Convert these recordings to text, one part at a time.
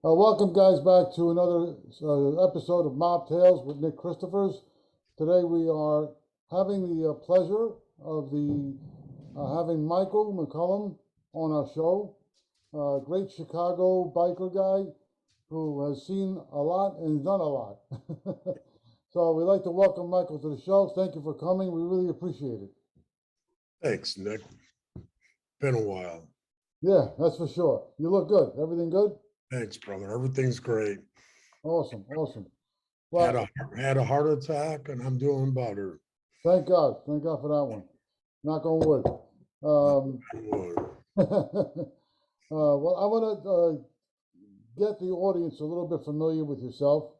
Welcome, guys, back to another episode of Mob Tales with Nick Christophers. Today we are having the pleasure of having Michael McCollum on our show. Great Chicago biker guy who has seen a lot and done a lot. So we'd like to welcome Michael to the show. Thank you for coming. We really appreciate it. Thanks, Nick. Been a while. Yeah, that's for sure. You look good. Everything good? Thanks, brother. Everything's great. Awesome, awesome. Had Well, a heart attack, and I'm doing better. thank God. Thank God for that one. Knock on wood. Well, I want to get the audience a little bit familiar with yourself.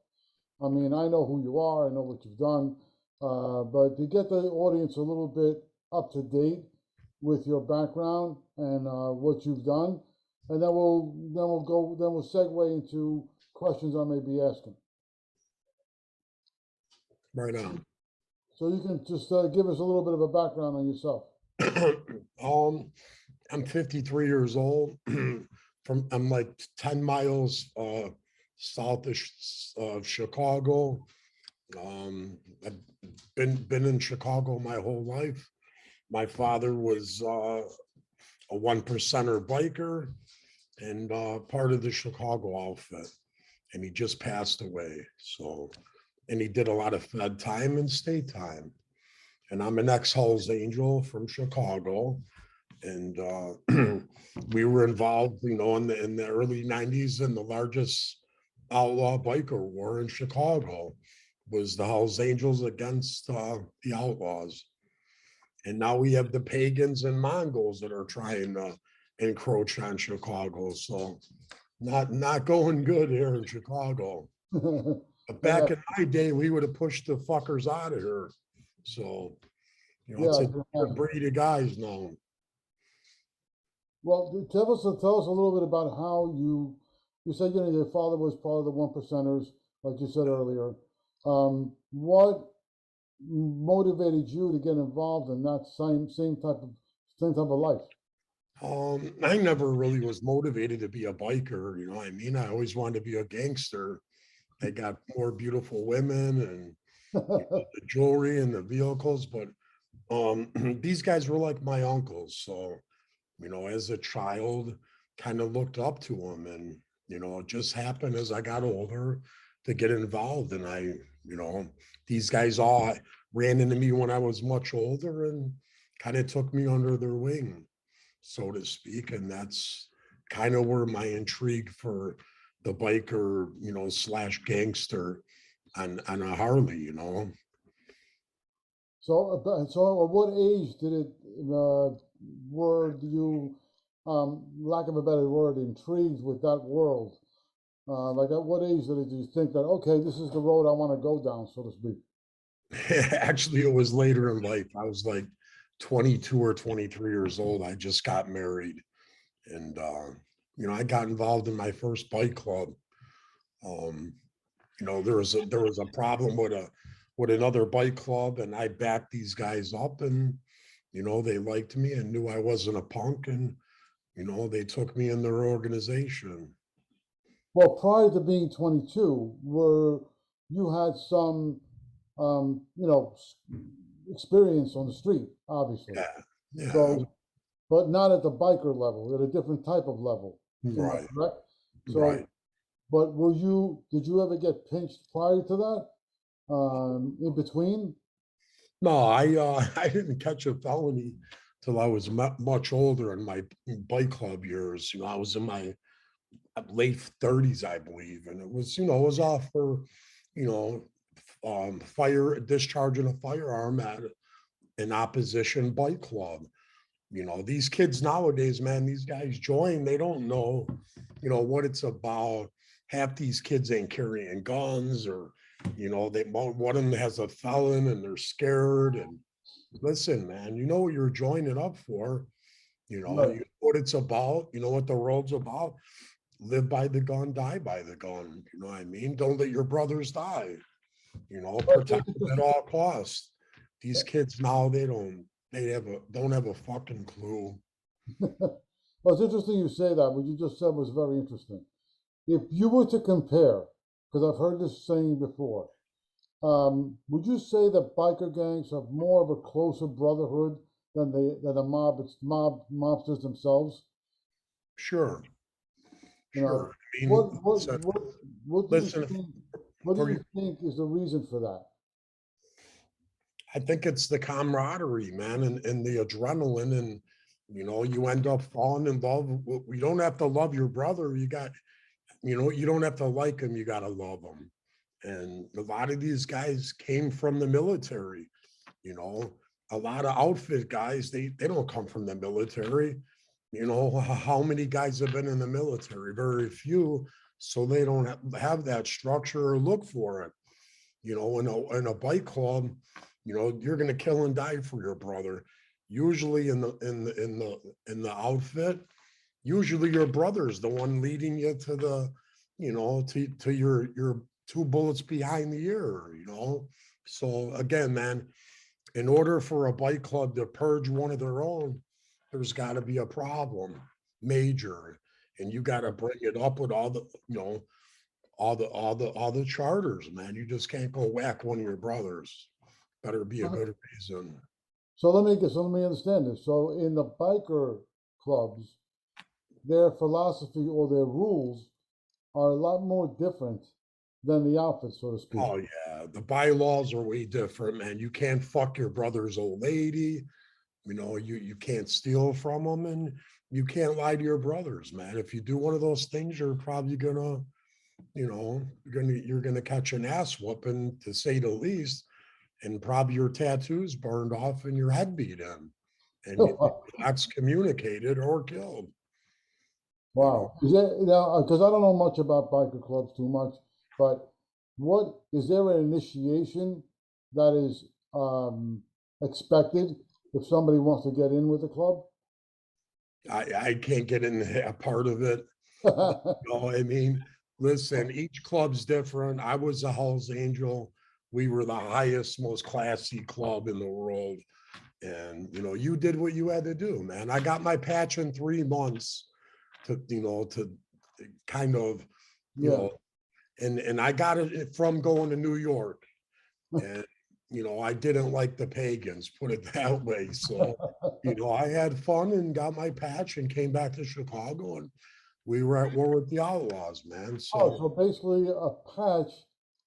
I mean, I know who you are, I know what you've done, but to get the audience a little bit up to date with your background and what you've done, and then we'll segue into questions I may be asking. Right on. So you can just give us a little bit of a background on yourself. I'm 53 years old. I'm like 10 miles south of Chicago. I've been in Chicago my whole life. My father was a one percenter biker and part of the Chicago outfit, and he just passed away. So, and he did a lot of Fed time and state time. And I'm an ex-Hells Angel from Chicago, and we were involved, in the early '90s in the largest outlaw biker war in Chicago. Was the Hells Angels against the Outlaws. And now we have the pagans and Mongols that are trying to encroach on Chicago. So not going good here in Chicago. But back in my day, we would have pushed the fuckers out of here. So, it's a different breed of guys now. Well, tell us a little bit about how you said, your father was part of the one percenters, like you said earlier. What motivated you to get involved in that same type of life? I never really was motivated to be a biker. I always wanted to be a gangster. I got more beautiful women and the jewelry and the vehicles, but these guys were like my uncles. So, as a child, kind of looked up to them, and it just happened as I got older to get involved. And these guys all ran into me when I was much older and kind of took me under their wing, so to speak. And that's kind of where my intrigue for the biker, slash gangster on a Harley, So at what age did it were you, lack of a better word, intrigued with that world? Like at what age did you think that, okay, this is the road I want to go down, so to speak? Actually, it was later in life. I was like 22 or 23 years old. I just got married, and I got involved in my first bike club. There was a problem with another bike club, and I backed these guys up, and they liked me and knew I wasn't a punk, and they took me in their organization. Well, prior to being 22, you had some, experience on the street, obviously. Yeah. So, but not at the biker level, at a different type of level. Right. Correct? So, right. But did you ever get pinched prior to that? In between? No, I didn't catch a felony till I was much older in my bike club years. I was in my late 30s, I believe, and it was off for, fire discharging a firearm at an opposition bike club. These kids nowadays, man, these guys join, they don't know, what it's about. Half these kids ain't carrying guns, or, one of them has a felon and they're scared. And listen, man, you know what you're joining up for, Right. you know what it's about, you know what the world's about. Live by the gun, die by the gun. You know what I mean? Don't let your brothers die. Protect them at all costs. These kids now, don't have a fucking clue. Well, it's interesting you say that. What you just said was very interesting. if you were to compare, because I've heard this saying before, would you say that biker gangs have more of a closer brotherhood than the mobsters themselves? Sure, You sure. know, I mean, what what listen, what what do you listen, think? What do for you you, think is the reason for that? I think it's the camaraderie, man, and the adrenaline, and you end up falling in love. You don't have to love your brother. You don't have to like him. You got to love him. And a lot of these guys came from the military. You know, a lot of outfit guys, they don't come from the military. How many guys have been in the military? Very few. So they don't have that structure or look for it. In a bike club, you're going to kill and die for your brother. Usually in the outfit, usually your brother's the one leading you to to your two bullets behind the ear. So again, man, in order for a bike club to purge one of their own, there's got to be a problem, major, and you got to bring it up with all the charters, man. You just can't go whack one of your brothers. Better be a good reason. So let me understand this. So in the biker clubs, their philosophy or their rules are a lot more different than the outfit, so to speak. Oh yeah, the bylaws are way different, man. You can't fuck your brother's old lady. You can't steal from them, and you can't lie to your brothers, man. If you do one of those things, you're probably gonna, you're gonna catch an ass whooping, to say the least, and probably your tattoos burned off and your head beat in, and excommunicated or killed. You know, Wow. Is there now, because I don't know much about biker clubs too much, but what is there an initiation that is expected if somebody wants to get in with the club? I can't get in that part of it. I mean, listen, each club's different. I was a Hell's Angel. We were the highest, most classy club in the world. And you did what you had to do, man. I got my patch in 3 months to kind of, you Yeah. know, and I got it from going to New York. And I didn't like the pagans, put it that way. So, I had fun and got my patch and came back to Chicago, and we were at war with the outlaws, man. Oh, So so basically a patch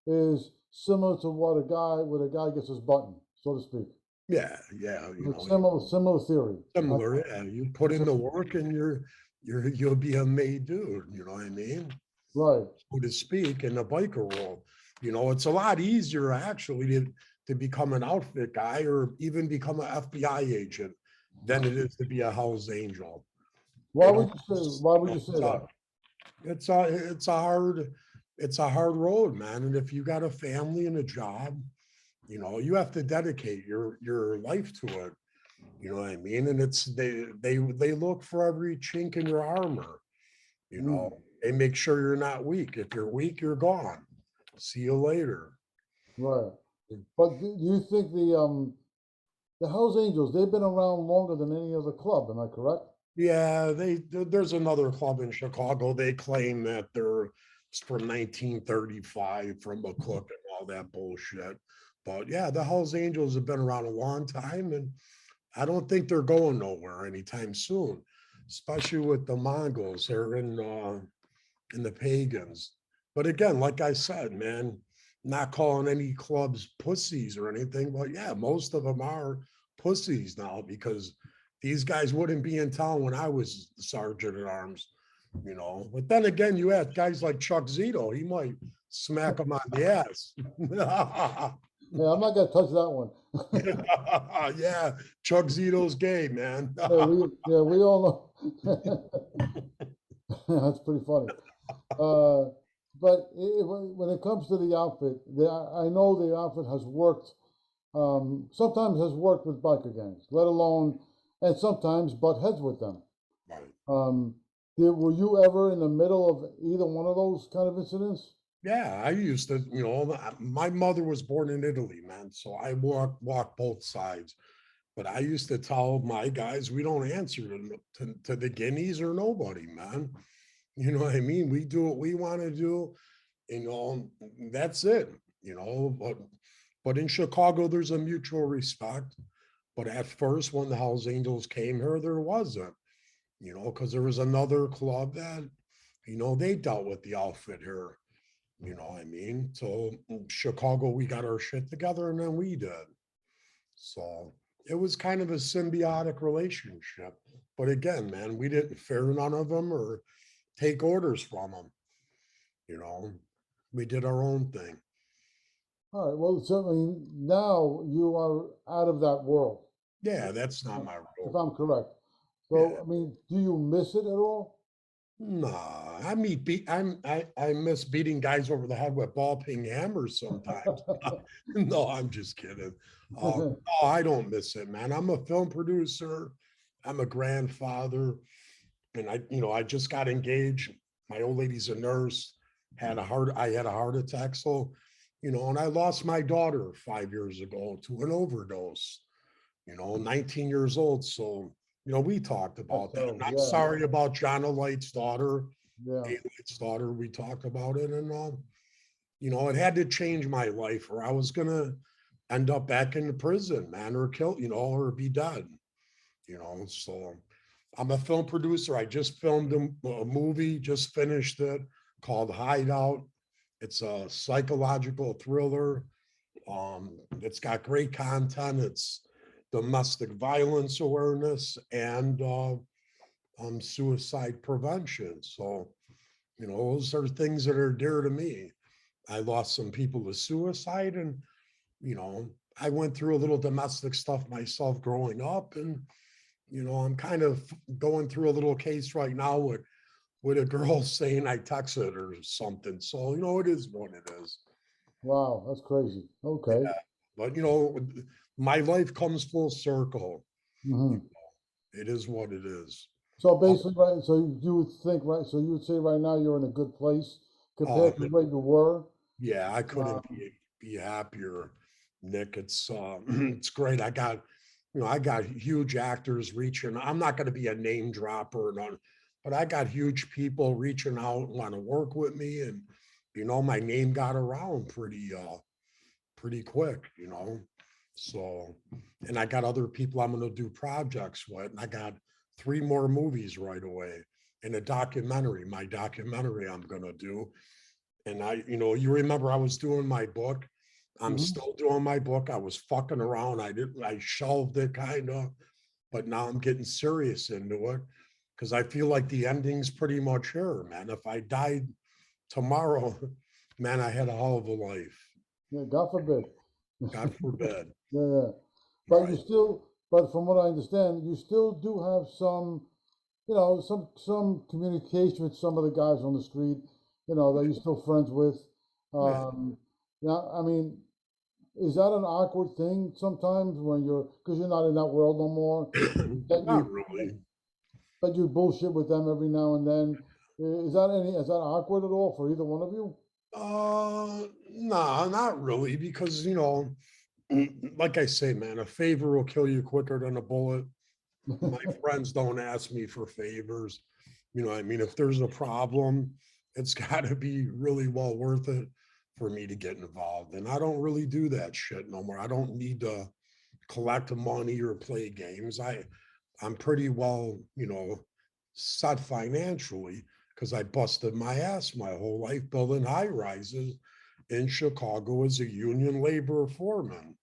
is similar to what a guy gets his button, so to speak. yeah, yeah, Like similar theory. similar. Yeah, you put in the work and you'll be a made dude. You know what I mean? Right. So to speak, in the biker world. It's a lot easier actually to become an outfit guy or even become an FBI agent than it is to be a Hell's Angel. Why would you say why would you say It's a, that? it's a hard road, man. And if you got a family and a job, you have to dedicate your life to it. You know what I mean? And they look for every chink in your armor. You know, Mm, they make sure you're not weak. If you're weak, you're gone. See you later. right. But do you think the Hells Angels, they've been around longer than any other club, am I correct? Yeah, there's another club in Chicago. They claim that they're from 1935 from McCook and all that bullshit. But yeah, the Hells Angels have been around a long time, and I don't think they're going nowhere anytime soon, especially with the Mongols. They're in the pagans. But again, like I said, man, not calling any clubs pussies or anything, but yeah, most of them are pussies now because these guys wouldn't be in town when I was the sergeant at arms. But then again, you had guys like Chuck Zito, he might smack them on the ass. Yeah, I'm not gonna touch that one. Yeah, Chuck Zito's gay, man. We all know. That's pretty funny. Uh, but when it comes to the outfit, I know the outfit has worked. Sometimes has worked with biker gangs, let alone, and sometimes butt heads with them. Right. Um, were you ever in the middle of either one of those kind of incidents? Yeah, I used to, my mother was born in Italy, man. So I walk both sides. But I used to tell my guys, we don't answer to the guineas or nobody, man. You know what I mean? We do what we want to do, you know, that's it, you know, but in Chicago, there's a mutual respect. But at first, when the Hells Angels came here, there wasn't, you know, because there was another club that, you know, they dealt with the outfit here. You know what I mean? So Chicago, we got our shit together and then we did. So it was kind of a symbiotic relationship. But again, man, we didn't fear none of them or take orders from them. You know, we did our own thing. All right. Well, so I mean, now you are out of that world, Yeah, that's not my if role. I'm correct. So, Yeah. I mean, do you miss it at all? Nah, I miss beating guys over the head with ball peen hammers sometimes. No, I'm just kidding. No, I don't miss it, man. I'm a film producer. I'm a grandfather, and I just got engaged. My old lady's a nurse. I had a heart attack, so and I lost my daughter 5 years ago to an overdose. 19 years old. So, we talked That's about that. And terrible. I'm Yeah, sorry about John Light's daughter, yeah. A-Light's daughter. We talked about it. And, it had to change my life or I was going to end up back in the prison, man, or kill, or be dead, So I'm a film producer. I just filmed a movie, just finished it called Hideout. It's a psychological thriller. It's got great content. It's domestic violence awareness and suicide prevention. So, those are things that are dear to me. I lost some people to suicide and, I went through a little domestic stuff myself growing up. And, I'm kind of going through a little case right now with a girl saying I texted her or something. So, it is what it is. Wow, that's crazy. Okay. But my life comes full circle. Hmm. It is what it is. So Oh, basically, right, so you would think, right, so you would say right now you're in a good place oh, compared to where you were. yeah, I couldn't Um, be happier, Nick. It's it's great. I got huge actors reaching. I'm not going to be a name dropper, none, but I got huge people reaching out and want to work with me, and my name got around pretty quick. So, and I got other people I'm going to do projects with, and I got 3 more movies right away and a documentary, my documentary I'm going to do. And you remember I was doing my book. I'm mhm. still doing my book. I was fucking around. I shelved it kind of, but now I'm getting serious into it because I feel like the ending's pretty much here, man. If I died tomorrow, man, I had a hell of a life. Yeah, God forbid. God forbid. Yeah, yeah. But you Right. still, but from what I understand, you still do have some, some communication with some of the guys on the street, that you're still friends with. Yeah. Yeah, I mean, is that an awkward thing sometimes when because you're not in that world no more, that Not you, really. that you bullshit with them every now and then? Is that awkward at all for either one of you? Nah, not really, because like I say, man, a favor will kill you quicker than a bullet. My friends don't ask me for favors. I mean, if there's a problem, it's got to be really well worth it for me to get involved. And I don't really do that shit no more. I don't need to collect money or play games. I'm pretty well, set financially because I busted my ass my whole life building high rises in Chicago as a union labor foreman,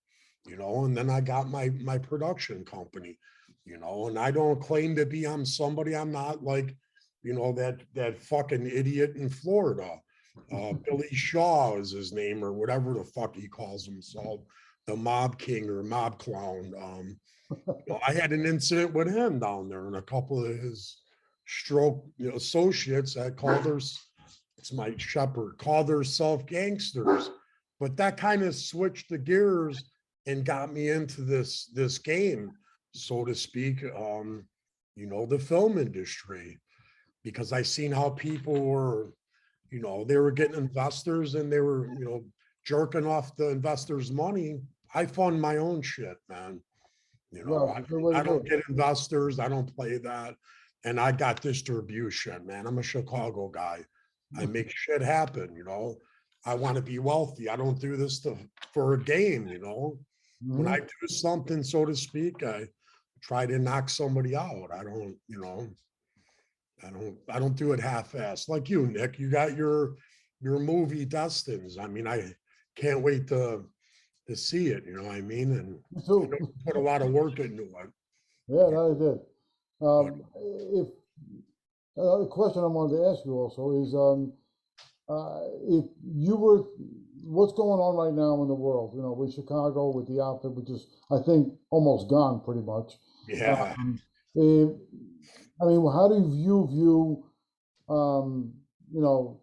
and then I got my production company, and I don't claim to be I'm somebody. I'm not like, that fucking idiot in Florida. Billy Shaw is his name, or whatever the fuck he calls himself, the mob king or mob clown. I had an incident with him down there, and a couple of his stroke associates that called their it's my shepherd called themselves gangsters, but that kind of switched the gears and got me into this game, so to speak. The film industry, because I seen how people were, they were getting investors and they were, jerking off the investors' money. I fund my own shit, man. Well, it's a good way to I do don't it. get investors. I don't play that. and I got distribution, man. I'm a Chicago guy. I make shit happen, you know. I want to be wealthy. I don't do this for a game, you know. When I Mhm. do something, so to speak, I try to knock somebody out. I don't, you know, I don't do it half-assed like you, Nick. You got your movie Destins. I mean, I can't wait to see it, you know what I mean? And Me I know too. you put a lot of work into it. Yeah, that I did. But If a question I wanted to ask you also is, if you were, what's going on right now in the world? You know, with Chicago, with the outfit, which is, I think, almost gone pretty much. yeah, Um, if, I mean, how do you view, you know,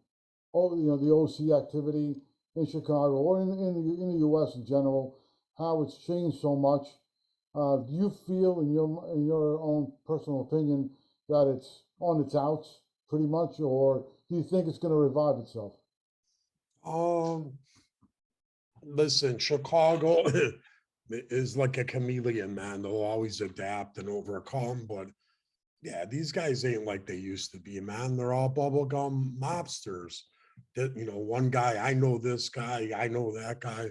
the OC activity in Chicago or in the U.S. in general, how it's changed so much? Do you feel, in your own personal opinion, that it's on its outs pretty much, or do you think it's going to revive itself? um, listen, Chicago is like a chameleon, man. They'll always adapt and overcome. But yeah, these guys ain't like they used to be, man. They're all bubblegum mobsters. That, you know, one guy, I know this guy, I know that guy.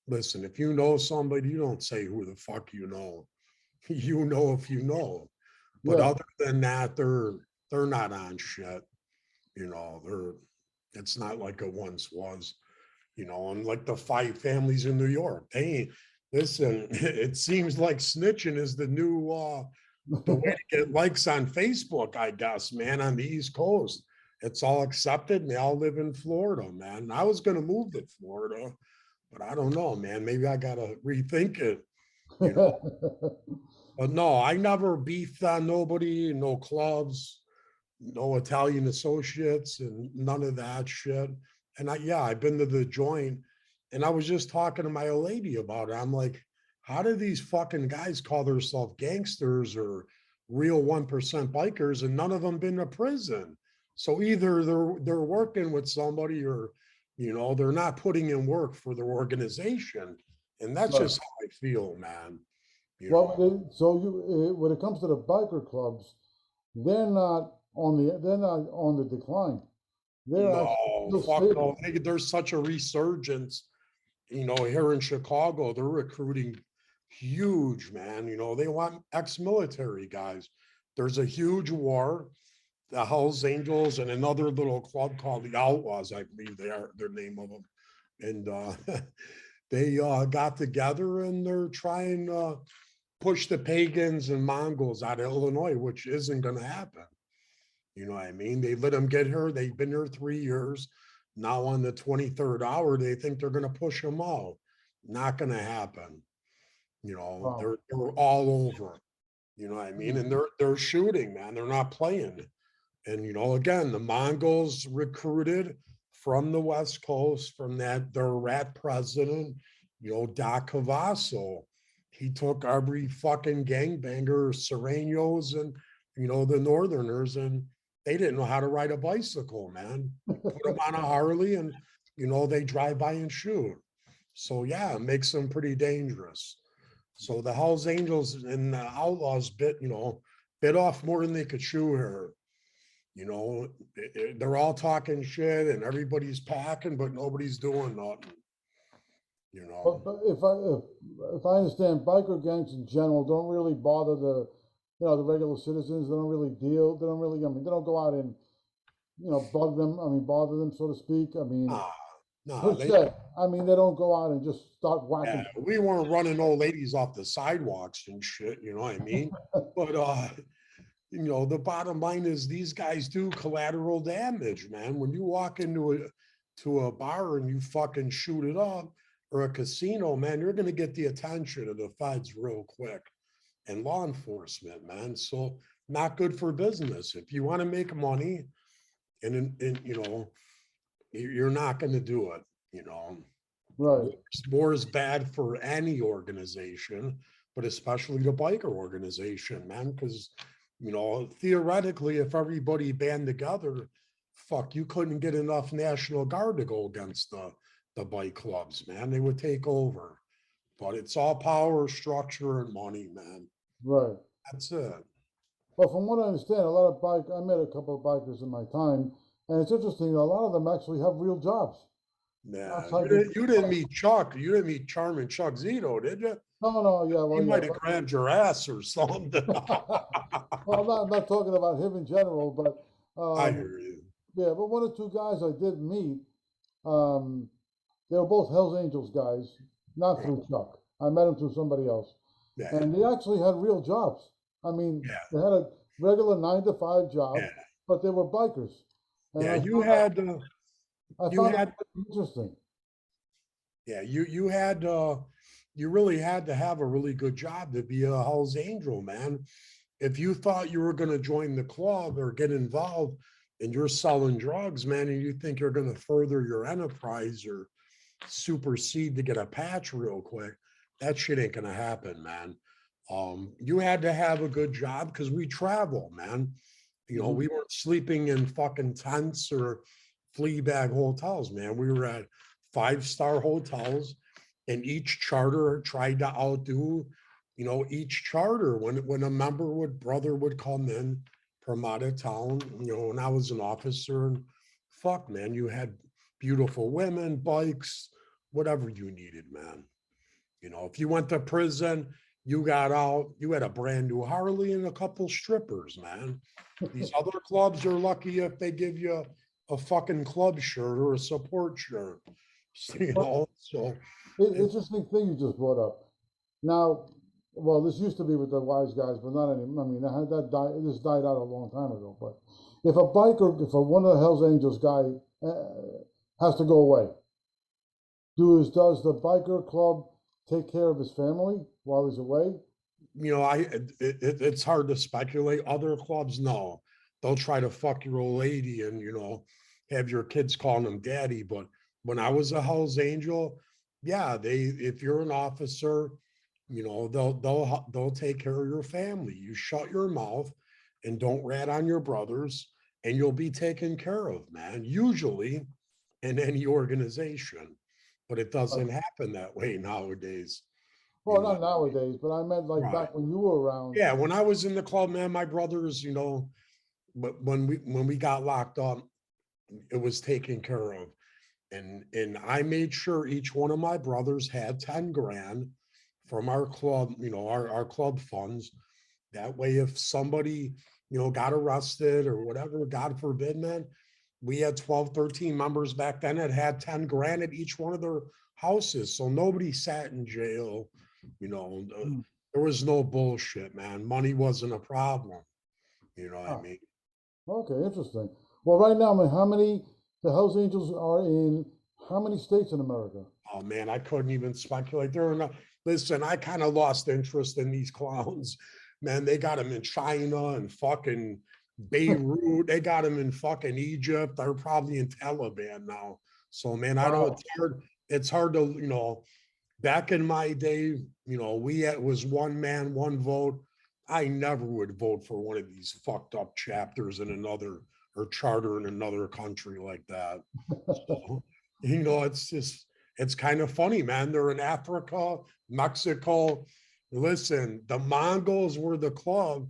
Listen, if you know somebody, you don't say who the fuck you know. You know if you know. But Yeah, other than that, they're not on shit. You know, it's not like it once was, you know, and like the five families in New York. They ain't listen, it seems like snitching is the way to get likes on Facebook, I guess, man, on the East Coast. It's all accepted and they all live in Florida, man. I was gonna move to Florida, but I don't know, man. Maybe I gotta rethink it, you know. But no, I never beefed on nobody, no clubs, no Italian associates, and none of that shit. And yeah, I've been to the joint, and I was just talking to my old lady about it. I'm like, how do these fucking guys call themselves gangsters or real 1% bikers, and none of them been to prison? So either they're working with somebody, or you know, they're not putting in work for their organization, and that's right. just how I feel, man. You Well, know, when it comes to the biker clubs, they're not on the decline. They're actually no, still fuck no. stable. There's such a resurgence, you know, here in Chicago. They're recruiting huge, man. You know, they want ex-military guys. There's a huge war. The Hells Angels and another little club called the Outlaws, I believe they are their name of them. And they got together and they're trying to push the pagans and Mongols out of Illinois, which isn't going to happen. You know what I mean? They let them get her. They've been here 3 years. Now on the 23rd hour, they think they're going to push them out. Not going to happen. You know, Wow. they're all over. You know what I mean? And they're shooting, man. They're not playing. And you know, again, the Mongols recruited from the West Coast, from their rat president, you know, Doc Cavasso. He took every fucking gangbanger, Serenos, and you know, the Northerners, and they didn't know how to ride a bicycle, man. Put them on a Harley, and you know, they drive by and shoot. So yeah, it makes them pretty dangerous. So the Hells Angels and the Outlaws bit off more than they could chew here. You know, they're all talking shit and everybody's packing, but nobody's doing nothing. You know, But if I understand, biker gangs in general don't really bother the regular citizens. They don't really deal. They don't really. I mean, they don't go out and bug them. I mean, bother them, so to speak. I mean, nah, nah, per they, se. I mean, they don't go out and just start yeah, whacking. we weren't running old ladies off the sidewalks and shit. You know what I mean? But you know, the bottom line is these guys do collateral damage, man. When you walk into a bar and you fucking shoot it up, or a casino, man, you're going to get the attention of the feds real quick and law enforcement, man. So not good for business. If you want to make money, and you know, you're not going to do it. You know, Right. war is bad for any organization, but especially the biker organization, man, because you know, theoretically, if everybody band together, fuck, you couldn't get enough National Guard to go against the bike clubs, man. They would take over. But it's all power, structure, and money, man. Right. That's it. Well, from what I understand, a lot of I met a couple of bikers in my time, and it's interesting. A lot of them actually have real jobs Yeah, outside the. you didn't meet Chuck. You didn't meet Charming Chuck Zito, did you? No, no, yeah, He well, yeah, might have grabbed your ass or something. well, I'm not talking about him in general, but I um, hear you. yeah, but one or two guys I did meet, um, they were both Hell's Angels guys, not through Chuck. I met them through somebody else, Yeah, and they actually had real jobs. I mean, yeah, they had a regular 9 to 5 job, yeah, but they were bikers, and yeah. I You found that had, pretty interesting. yeah, you really had to have a really good job to be a Hell's Angel, man. If you thought you were going to join the club or get involved and you're selling drugs, man, and you think you're going to further your enterprise or supersede to get a patch real quick, that shit ain't going to happen, man. You had to have a good job because we travel, man. You know, Mhm. we weren't sleeping in fucking tents or flea bag hotels, man. We were at 5-star hotels, and each charter tried to outdo, each charter. When a brother would come in from out of town, and I was an officer, and fuck, man, you had beautiful women, bikes, whatever you needed, man. If you went to prison, you got out, you had a brand new Harley and a couple strippers, man. These other clubs are lucky if they give you a fucking club shirt or a support shirt. Well, So it's interesting thing you just brought up. Now, well, this used to be with the wise guys, but not anymore. I mean, that died. This died out a long time ago. But if one of the Hell's Angels guy has to go away, does the biker club take care of his family while he's away? it's hard to speculate. Other clubs, no, they'll try to fuck your old lady and have your kids calling them daddy. But when I was a Hell's Angel, yeah, if you're an officer, they'll take care of your family. You shut your mouth and don't rat on your brothers, and you'll be taken care of, man. Usually, in any organization, but it Uh, doesn't happen that way nowadays. You well, know, not nowadays, but I meant like right? back when you were around. Yeah, when I was in the club, man, my brothers, but when we got locked up, it was taken care of. And I made sure each one of my brothers had 10 grand from our club, our club funds. That way, if somebody, got arrested or whatever, God forbid, man, we had 12, 13 members back then that had 10 grand at each one of their houses. So nobody sat in jail. You know, Hmm. there was no bullshit, man. Money wasn't a problem. You know what I Ah, mean? okay, interesting. Well, right now, man, the Hells Angels are in how many states in America? Oh man, I couldn't even speculate. There are not. Listen, I kind of lost interest in these clowns. Man, they got them in China and fucking Beirut. They got them in fucking Egypt. They're probably in Taliban now. So man, I don't. Wow. It's hard. It's hard to Back in my day, it was one man, one vote. I never would vote for one of these fucked up chapters in another or charter in another country like that. So, it's kind of funny, man. They're in Africa, Mexico. Listen, the Mongols were the club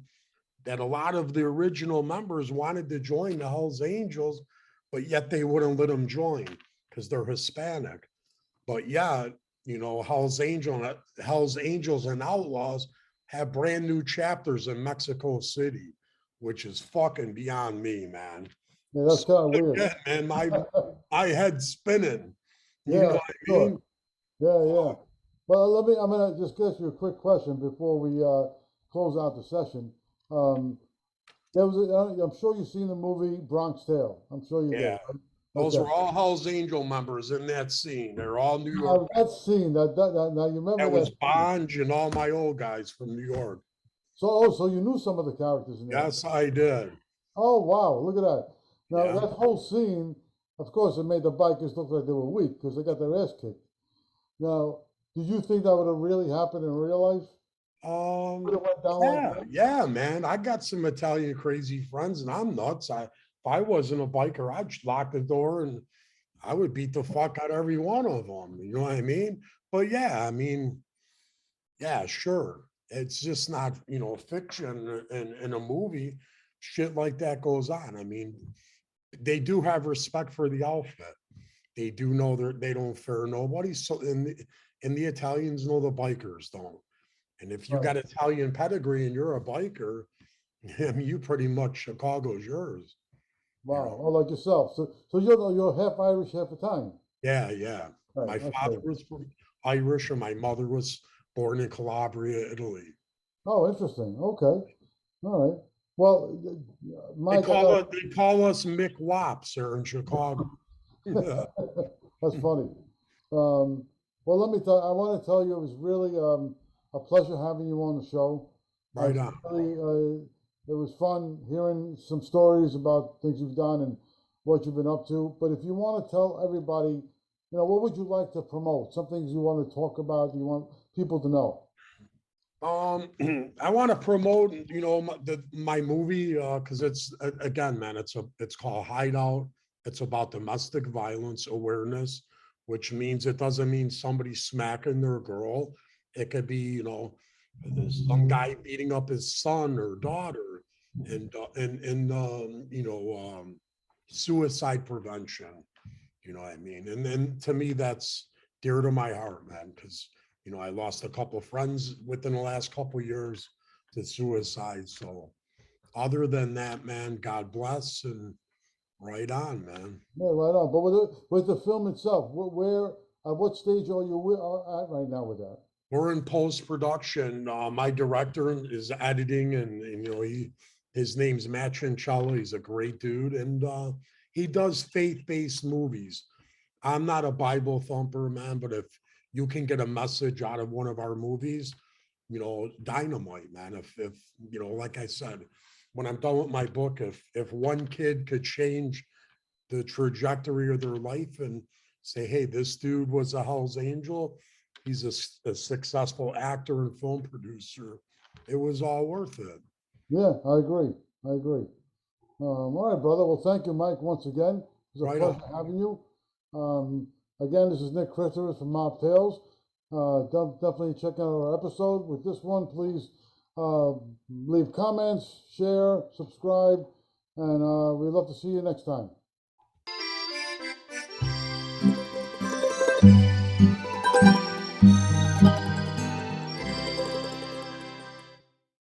that a lot of the original members wanted to join the Hells Angels, but yet they wouldn't let them join because they're Hispanic. But yeah, Hell's Angels and Outlaws have brand new chapters in Mexico City, which is fucking beyond me, man. Yeah, that's So kind of weird. again, man, my head's spinning. You know Yeah, what I sure. mean? Yeah, yeah. Well, I'm gonna just ask you a quick question before we close out the session. Um, I'm sure you've seen the movie Bronx Tale. I'm sure you did, Yeah. right? Those Okay. were all Hell's Angel members in that scene. They're all New York. Now that scene, now you remember That that was scene. Bonge and all my old guys from New York. So you knew some of the characters in there. Yes, I did. Oh wow, look at that. Now Yeah. that whole scene, of course, it made the bikers look like they were weak because they got their ass kicked. Now, did you think that would have really happened in real life? Would Um, have went down like yeah, that? yeah, man. I got some Italian crazy friends and I'm nuts. If I wasn't a biker, I'd just lock the door and I would beat the fuck out of every one of them. You know what I mean? But yeah, I mean, yeah, sure. It's just not, fiction in a movie. Shit like that goes on. I mean, they do have respect for the outfit. They do know they don't fear nobody. So and the Italians know the bikers don't. And if you Right. got Italian pedigree and you're a biker, I mean, you pretty much Chicago's yours. Wow. Oh, like yourself. So you're half Irish, half Italian. Yeah, yeah. Right. My father Okay. was from Irish, and my mother was born in Calabria, Italy. Oh, interesting. Okay. All right. Well, Mike, I got. They call us Mick Wops here in Chicago. Yeah, That's funny. Well, let me tell. I want to tell you, it was really a pleasure having you on the show. right It's on. really, it was fun hearing some stories about things you've done and what you've been up to. But if you want to tell everybody, what would you like to promote? Some things you want to talk about, you want people to know. I want to promote, my movie, because it's again, man, it's called Hideout. It's about domestic violence awareness, which means it doesn't mean somebody smacking their girl. It could be, some guy beating up his son or daughter, and suicide prevention. You know what I mean? And then to me, that's dear to my heart, man, because I lost a couple of friends within the last couple of years to suicide. So other than that, man, God bless and right on, man. Yeah, right on. But with the film itself, where at what stage are you are at right now with that? We're in post production. My director is editing, and his name's Matt Chincella. He's a great dude, and he does faith based movies. I'm not a Bible thumper, man, but if you can get a message out of one of our movies, dynamite, man. If like I said, when I'm done with my book, if one kid could change the trajectory of their life and say, hey, this dude was a Hell's Angel, he's a successful actor and film producer, it was all worth it. Yeah, I agree. I agree. All right, brother. Well, thank you, Mike, once again. It was a Right on. pleasure having you. Again, this is Nick Christopher from Mob Tales. Definitely check out our episode. With this one, please leave comments, share, subscribe, and we'd love to see you next time.